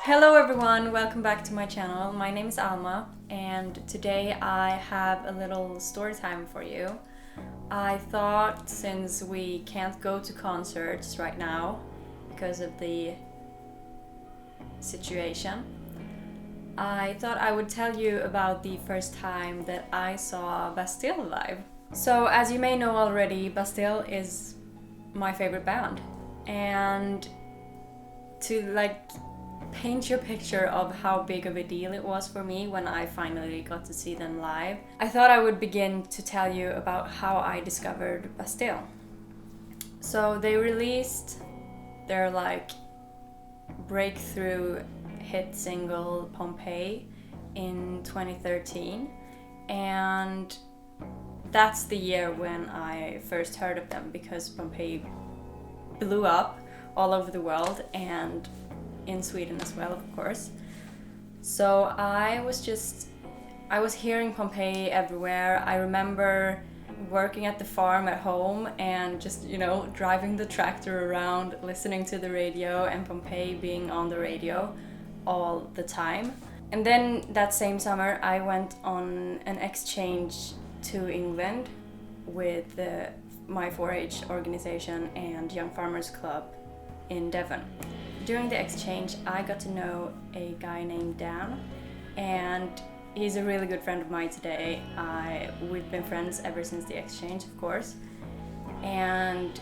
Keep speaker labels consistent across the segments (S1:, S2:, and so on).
S1: Hello everyone, welcome back to my channel. My name is Alma and today I have a little story time for you. I thought since we can't go to concerts right now because of the situation, I thought I would tell you about the first time that I saw Bastille live. So as you may know already, Bastille is my favorite band, and to paint your picture of how big of a deal it was for me when I finally got to see them live, I thought I would begin to tell you about how I discovered Bastille. So they released their breakthrough hit single Pompeii in 2013, and that's the year when I first heard of them, because Pompeii blew up all over the world and in Sweden as well, of course. So I was hearing Pompeii everywhere. I remember working at the farm at home and just, driving the tractor around, listening to the radio, and Pompeii being on the radio all the time. And then that same summer I went on an exchange to England with my 4-H organization and Young Farmers Club in Devon. During the exchange, I got to know a guy named Dan, and he's a really good friend of mine today. We've been friends ever since the exchange, of course, and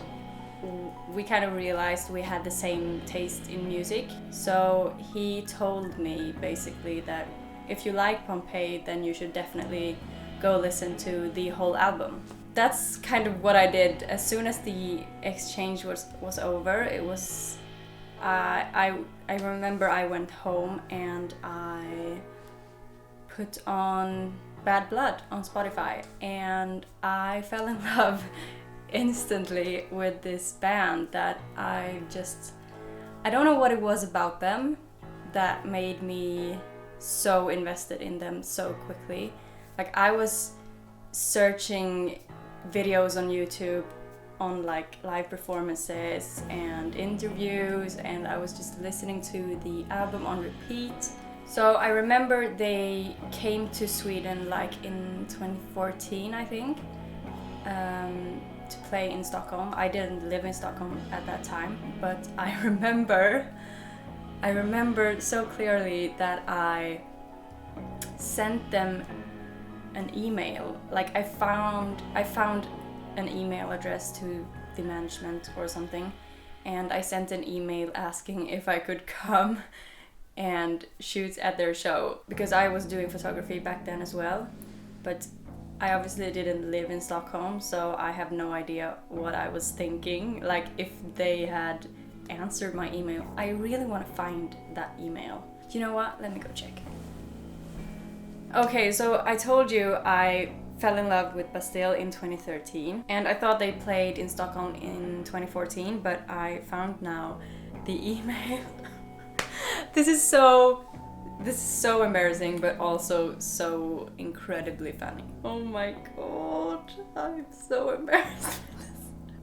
S1: we kind of realized we had the same taste in music. So he told me basically that if you like Pompeii, then you should definitely go listen to the whole album. That's kind of what I did. As soon as the exchange was over, it was I remember I went home and I put on Bad Blood on Spotify, and I fell in love instantly with this band that I don't know what it was about them that made me so invested in them so quickly. I was searching videos on YouTube on live performances and interviews, and I was just listening to the album on repeat. So I remember they came to Sweden in 2014, I think, to play in Stockholm. I didn't live in Stockholm at that time, but I remember so clearly that I sent them an email. I found an email address to the management or something, and I sent an email asking if I could come and shoot at their show, because I was doing photography back then as well, but I obviously didn't live in Stockholm, so I have no idea what I was thinking, if they had answered my email. I really want to find that email. You know what? Let me go check. Okay, so I told you I fell in love with Bastille in 2013, and I thought they played in Stockholm in 2014, but I found now the email. This is so embarrassing, but also so incredibly funny. Oh my god, I'm so embarrassed.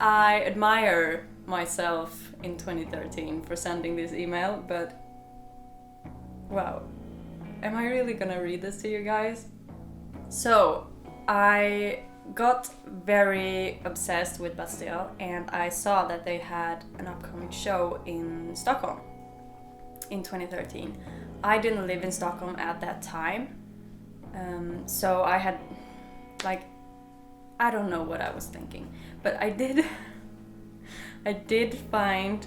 S1: I admire myself in 2013 for sending this email, but wow, am I really gonna read this to you guys? So I got very obsessed with Bastille, and I saw that they had an upcoming show in Stockholm in 2013. I didn't live in Stockholm at that time, so I had I don't know what I was thinking, but I did find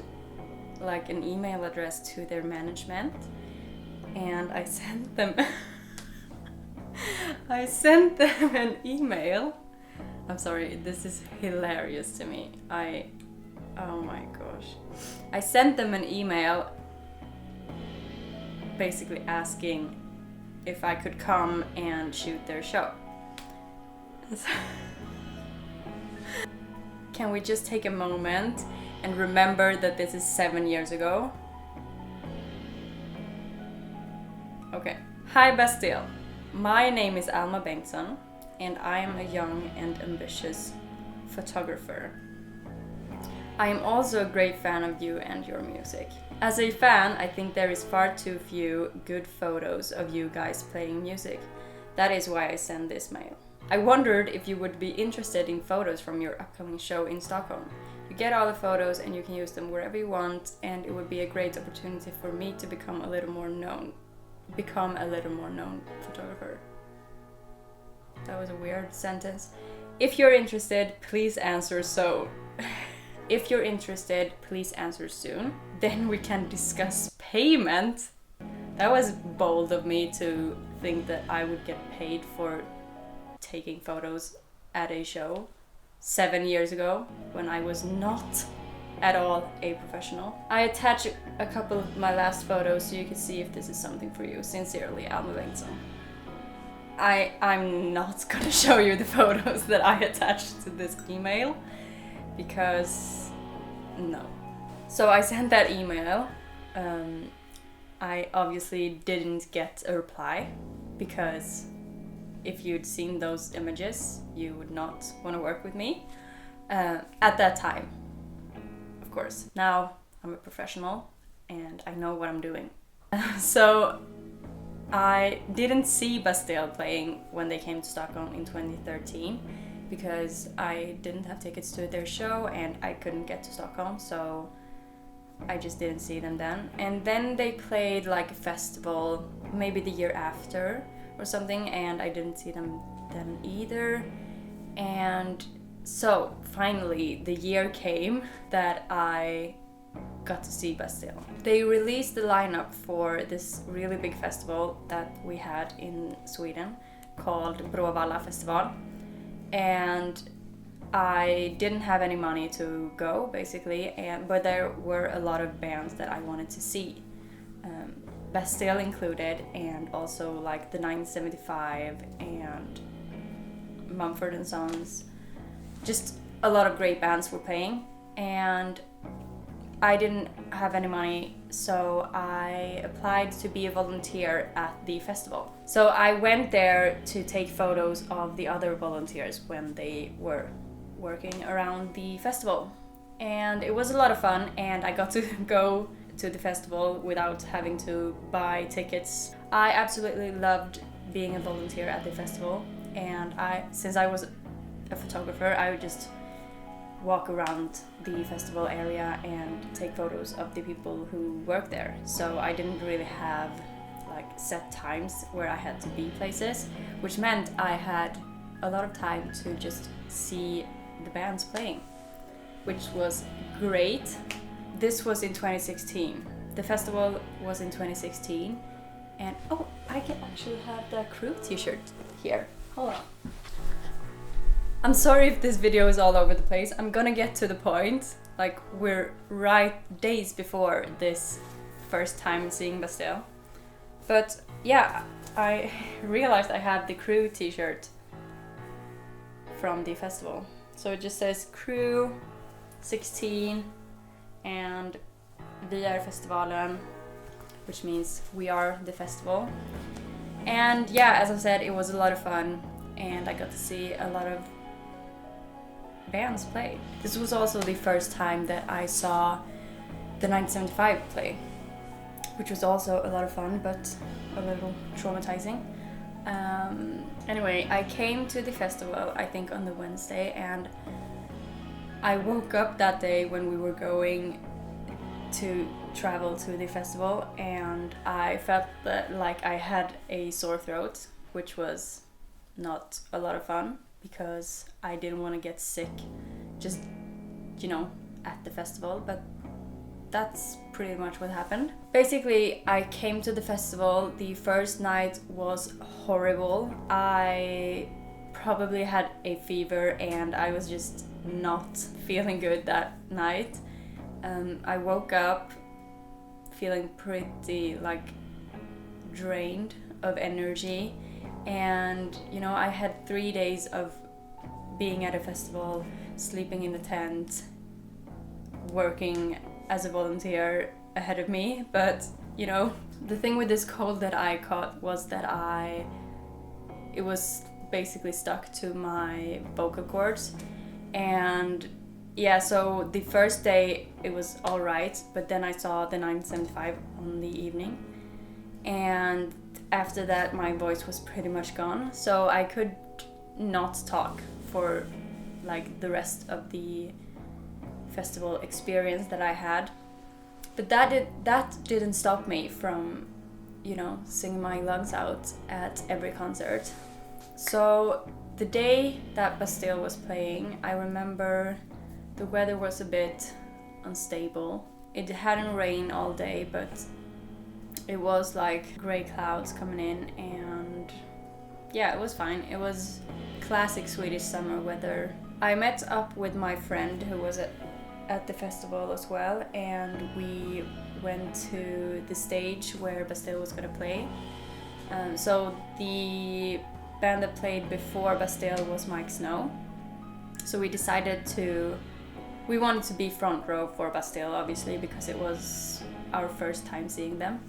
S1: an email address to their management, and I sent them an email. I'm sorry, this is hilarious to me. Oh my gosh. I sent them an email basically asking if I could come and shoot their show. Can we just take a moment and remember that this is 7 years ago? Okay. Hi Bastille. My name is Alma Bengtsson and I am a young and ambitious photographer. I am also a great fan of you and your music. As a fan, I think there is far too few good photos of you guys playing music. That is why I send this mail. I wondered if you would be interested in photos from your upcoming show in Stockholm. You get all the photos and you can use them wherever you want, and it would be a great opportunity for me to become a little more known photographer. That was a weird sentence. If you're interested, please answer so. If you're interested, please answer soon. Then we can discuss payment. That was bold of me to think that I would get paid for taking photos at a show 7 years ago when I was not at all a professional. I attach a couple of my last photos so you can see if this is something for you. Sincerely, Alma Bengtsson. I'm not gonna show you the photos that I attached to this email because no. So I sent that email. I obviously didn't get a reply because if you'd seen those images, you would not want to work with me at that time. Of course, now I'm a professional and I know what I'm doing. So I didn't see Bastille playing when they came to Stockholm in 2013 because I didn't have tickets to their show and I couldn't get to Stockholm, so I just didn't see them then. And then they played like a festival maybe the year after or something, and I didn't see them then either. And so finally the year came that I got to see Bastille. They released the lineup for this really big festival that we had in Sweden called Bråvalla festival, and I didn't have any money to go basically, but there were a lot of bands that I wanted to see, Bastille included, and also like the 1975 and Mumford & Sons. Just a lot of great bands were playing, and I didn't have any money, so I applied to be a volunteer at the festival. So I went there to take photos of the other volunteers when they were working around the festival. And it was a lot of fun, and I got to go to the festival without having to buy tickets. I absolutely loved being a volunteer at the festival, and since I was a photographer, I would just walk around the festival area and take photos of the people who work there. So I didn't really have like set times where I had to be places, which meant I had a lot of time to just see the bands playing, which was great. This was in 2016. The festival was in 2016, and oh, I can actually have the crew t-shirt here. Hold on. I'm sorry if this video is all over the place. I'm gonna get to the point. Like, we're right days before this first time seeing Bastille. But yeah, I realized I have the crew t-shirt from the festival. So it just says crew 16 and Vi är festivalen, which means we are the festival. And yeah, as I said, it was a lot of fun, and I got to see a lot of bands play. This was also the first time that I saw the 1975 play, which was also a lot of fun, but a little traumatizing. Anyway, I came to the festival, I think on the Wednesday, and I woke up that day when we were going to travel to the festival, and I felt that like I had a sore throat, which was not a lot of fun because I didn't want to get sick just, at the festival, but that's pretty much what happened. Basically, I came to the festival. The first night was horrible. I probably had a fever and I was just not feeling good that night. I woke up feeling pretty like drained of energy, and you know, I had 3 days of being at a festival, sleeping in the tent, working as a volunteer ahead of me. But you know, the thing with this cold that I caught was that it was basically stuck to my vocal cords. And yeah, so the first day it was all right, but then I saw the 975 on the evening, and after that my voice was pretty much gone, so I could not talk for like the rest of the festival experience that I had. But that didn't stop me from, you know, singing my lungs out at every concert. So the day that Bastille was playing, I remember the weather was a bit unstable. It hadn't rained all day, but it was like gray clouds coming in, and yeah, it was fine. It was classic Swedish summer weather. I met up with my friend who was at the festival as well, and we went to the stage where Bastille was gonna play. So the band that played before Bastille was Mike Snow. So we wanted to be front row for Bastille, obviously, because it was our first time seeing them.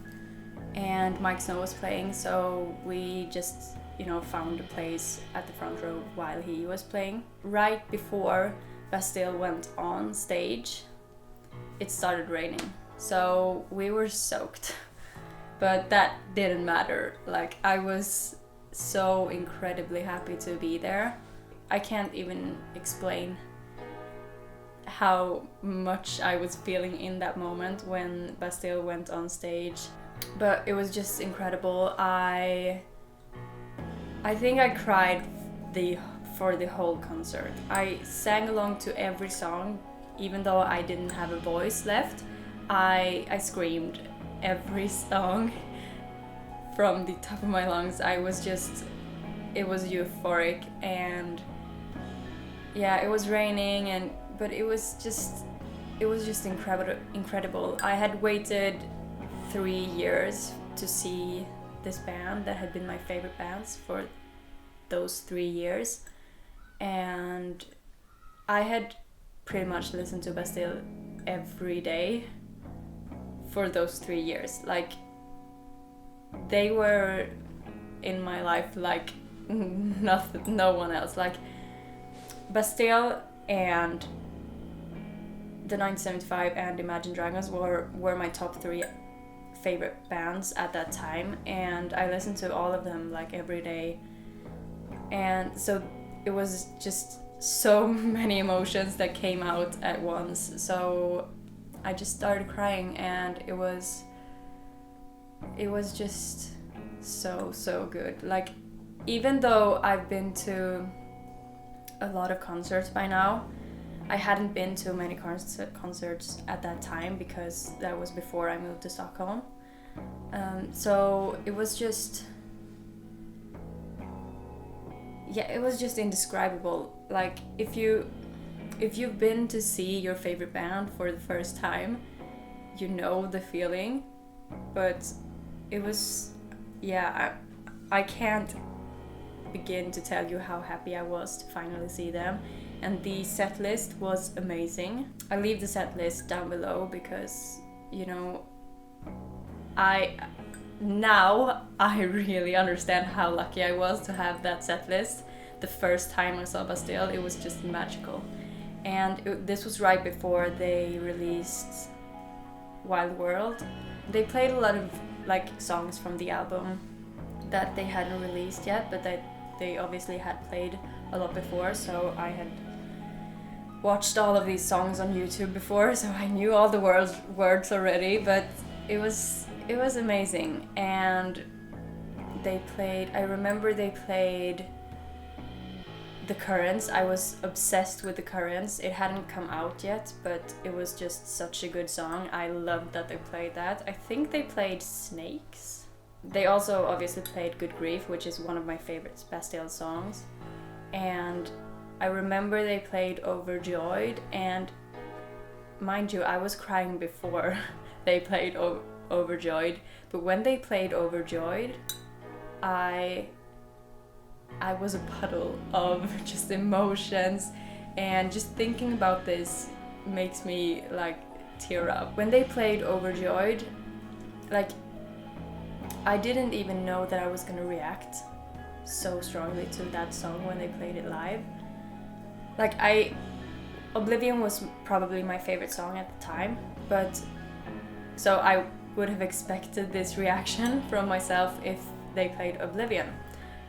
S1: And Mike Snow was playing, so we just, you know, found a place at the front row while he was playing. Right before Bastille went on stage, it started raining, so we were soaked. But that didn't matter. Like, I was so incredibly happy to be there. I can't even explain how much I was feeling in that moment when Bastille went on stage, but it was just incredible. I think I cried for the whole concert. I sang along to every song, even though I didn't have a voice left. I screamed every song from the top of my lungs. It was euphoric, and yeah, it was raining, but it was just incredible. I had waited 3 years to see this band that had been my favorite bands for those 3 years, and I had pretty much listened to Bastille every day for those 3 years. Like, they were in my life like nothing, no one else. Like, Bastille and the 975 and Imagine Dragons were my top 3 favorite bands at that time, and I listened to all of them like every day. And so it was just so many emotions that came out at once. So I just started crying, and it was just so good. Like, even though I've been to a lot of concerts by now, I hadn't been to many concerts at that time because that was before I moved to Stockholm. So it was just indescribable. Like, if you've been to see your favorite band for the first time, you know the feeling. But it was, yeah, I can't begin to tell you how happy I was to finally see them. And the set list was amazing. I leave the set list down below because, you know, I really understand how lucky I was to have that set list. The first time I saw Bastille, it was just magical. And this was right before they released Wild World. They played a lot of like songs from the album that they hadn't released yet, but that they obviously had played a lot before. So I had watched all of these songs on YouTube before, so I knew all the words already. But it was amazing. And I remember they played The Currents. I was obsessed with The Currents. It hadn't come out yet, but it was just such a good song. I loved that they played that. I think they played Snakes. They also obviously played Good Grief, which is one of my favorite Bastille songs. And I remember they played Overjoyed, and mind you, I was crying before they played Overjoyed, but when they played Overjoyed, I was a puddle of just emotions, and just thinking about this makes me like tear up. When they played Overjoyed, like I didn't even know that I was gonna react so strongly to that song when they played it live. Like Oblivion was probably my favorite song at the time, but so I would have expected this reaction from myself if they played Oblivion.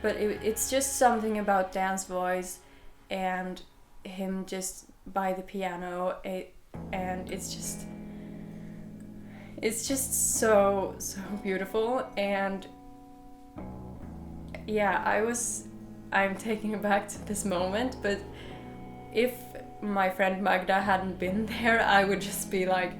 S1: But it's just something about Dan's voice and him just by the piano, and it's just so beautiful. And yeah, I'm taken aback to this moment, but if my friend Magda hadn't been there, I would just be like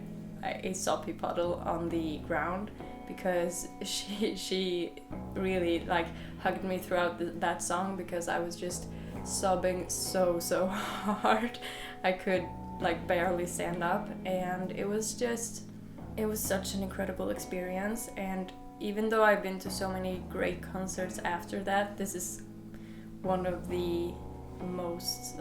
S1: a soppy puddle on the ground, because she really like hugged me throughout that song, because I was just sobbing so hard. I could like barely stand up, and it was such an incredible experience. And even though I've been to so many great concerts after that, this is one of the most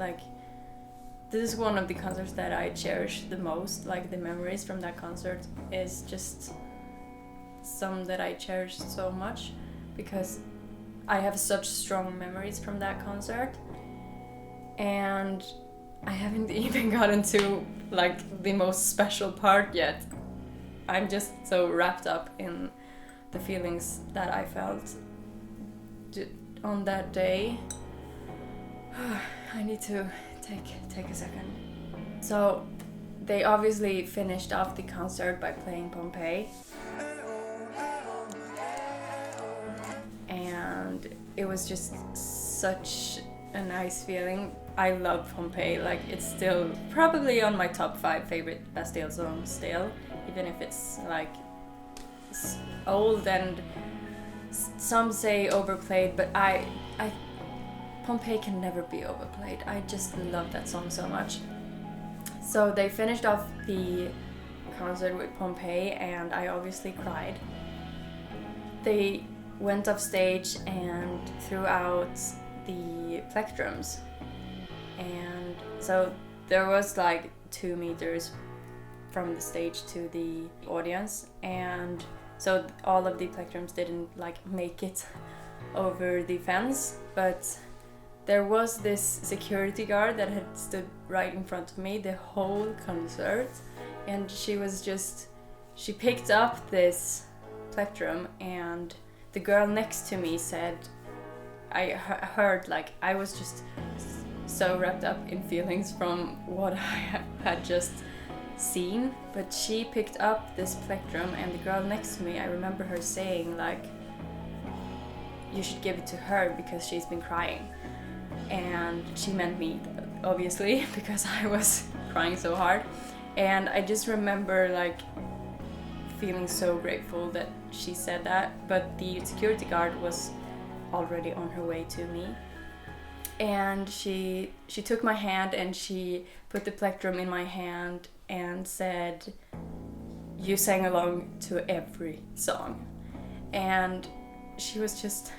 S1: this is one of the concerts that I cherish the most. Like the memories from that concert is just some that I cherish so much, because I have such strong memories from that concert, and I haven't even gotten to like the most special part yet. I'm just so wrapped up in the feelings that I felt on that day. I need to take a second. So they obviously finished off the concert by playing Pompeii, and it was just such a nice feeling. I love Pompeii. Like it's still probably on my top 5 favorite Bastille songs still, even if it's like old and some say overplayed, but I Pompeii can never be overplayed. I just love that song so much. So they finished off the concert with Pompeii, and I obviously cried. They went off stage and threw out the plectrums, and so there was like 2 meters from the stage to the audience, and so all of the plectrums didn't like make it over the fence, but there was this security guard that had stood right in front of me the whole concert, and she picked up this plectrum, and the girl next to me said, I heard, like, I was just so wrapped up in feelings from what I had just seen, but she picked up this plectrum, and the girl next to me, I remember her saying, like, you should give it to her because she's been crying. And she meant me, obviously, because I was crying so hard. And I just remember like feeling so grateful that she said that, but the security guard was already on her way to me. And she took my hand and she put the plectrum in my hand and said, you sang along to every song. And she was just,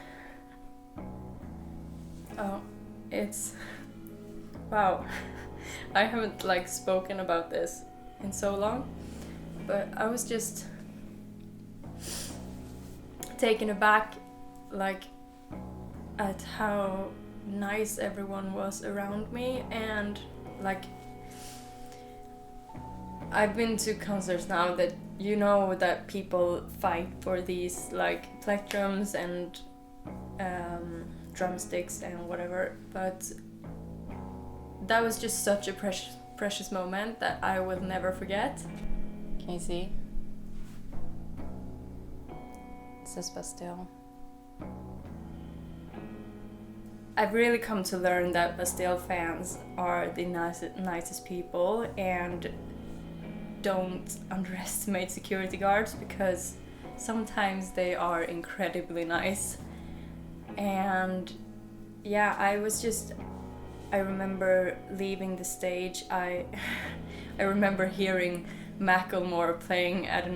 S1: it's, wow. I haven't like spoken about this in so long, but I was just taken aback, like, at how nice everyone was around me. And like, I've been to concerts now that you know that people fight for these like plectrums and drumsticks and whatever, but that was just such a precious moment that I will never forget. Can you see? It says Bastille. I've really come to learn that Bastille fans are the nicest people, and don't underestimate security guards, because sometimes they are incredibly nice. And yeah, I was just I remember leaving the stage. I I remember hearing Macklemore playing at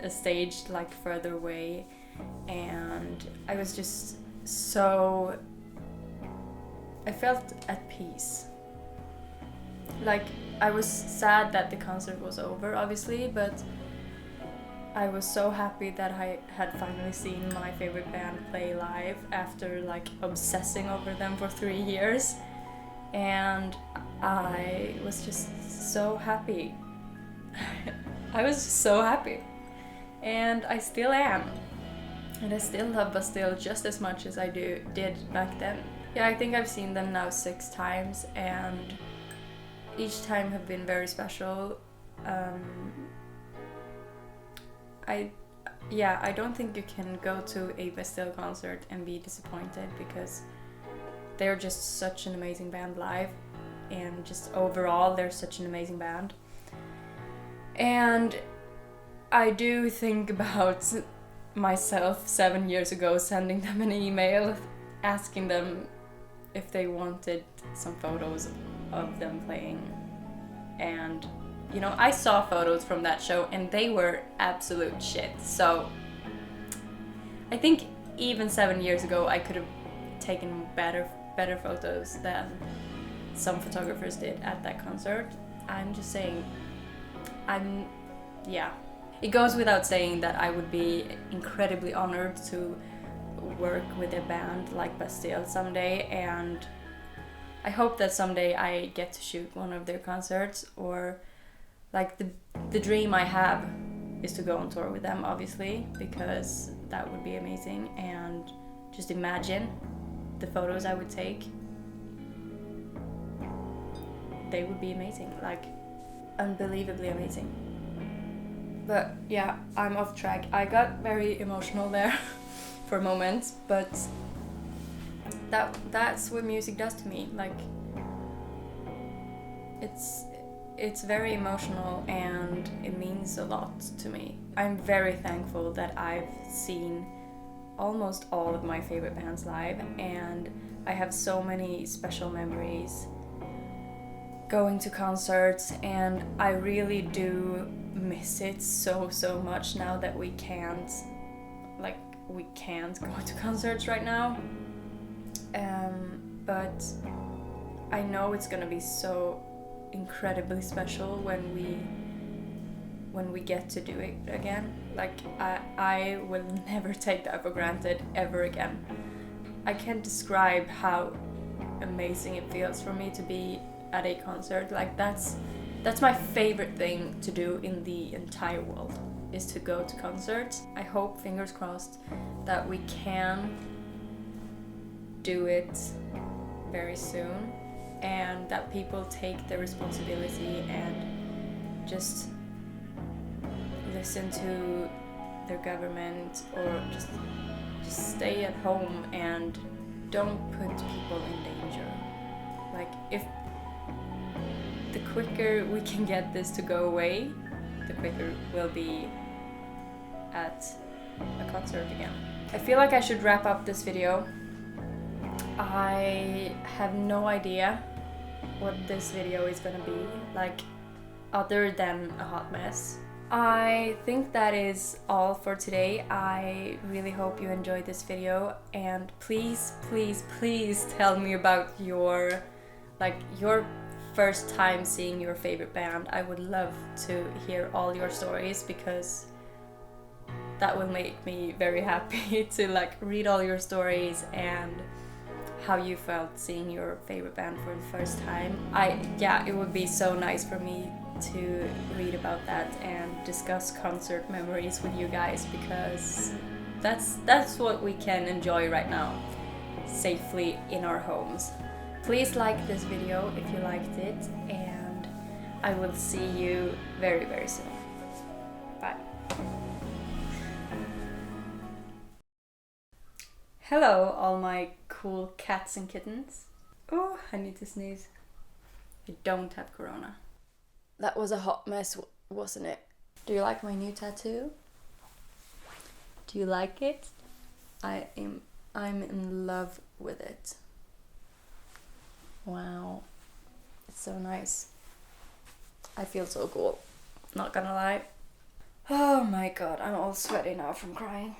S1: a stage like further away, and I was just so, I felt at peace. Like, I was sad that the concert was over, obviously, but I was so happy that I had finally seen my favorite band play live after like obsessing over them for 3 years, and I was just so happy. I was just so happy, and I still am, and I still love Bastille just as much as I did back then. Yeah, I think I've seen them now 6 times, and each time have been very special. I don't think you can go to a Bastille concert and be disappointed, because they're just such an amazing band live, and just overall they're such an amazing band. And I do think about myself 7 years ago sending them an email asking them if they wanted some photos of them playing. And you know, I saw photos from that show and they were absolute shit. So I think even 7 years ago I could have taken better photos than some photographers did at that concert. I'm just saying, it goes without saying that I would be incredibly honored to work with a band like Bastille someday, and I hope that someday I get to shoot one of their concerts, or like the dream I have is to go on tour with them, obviously, because that would be amazing. And just imagine the photos I would take. They would be amazing, like unbelievably amazing. But yeah, I'm off track. I got very emotional there for a moment, but that's what music does to me. Like, it's very emotional and it means a lot to me. I'm very thankful that I've seen almost all of my favorite bands live, and I have so many special memories going to concerts, and I really do miss it so much now that we can't go to concerts right now. But I know it's gonna be so incredibly special when we get to do it again. Like, I will never take that for granted ever again. I can't describe how amazing it feels for me to be at a concert. Like, that's my favorite thing to do in the entire world, is to go to concerts. I hope, fingers crossed, that we can do it very soon, and that people take the responsibility and just listen to their government, or just stay at home and don't put people in danger. Like, if the quicker we can get this to go away, the quicker we'll be at a concert again. I feel like I should wrap up this video. I have no idea what this video is gonna be, like, other than a hot mess. I think that is all for today. I really hope you enjoyed this video, and please tell me about your first time seeing your favorite band. I would love to hear all your stories, because that will make me very happy to read all your stories and how you felt seeing your favorite band for the first time. It would be so nice for me to read about that and discuss concert memories with you guys, because that's what we can enjoy right now, safely in our homes. Please like this video if you liked it, and I will see you very soon. Bye. Hello, all my cool cats and kittens. Oh, I need to sneeze. I don't have corona. That was a hot mess, wasn't it? Do you like my new tattoo? Do you like it? I'm in love with it. Wow. It's so nice. I feel so cool. Not gonna lie. Oh my god, I'm all sweaty now from crying.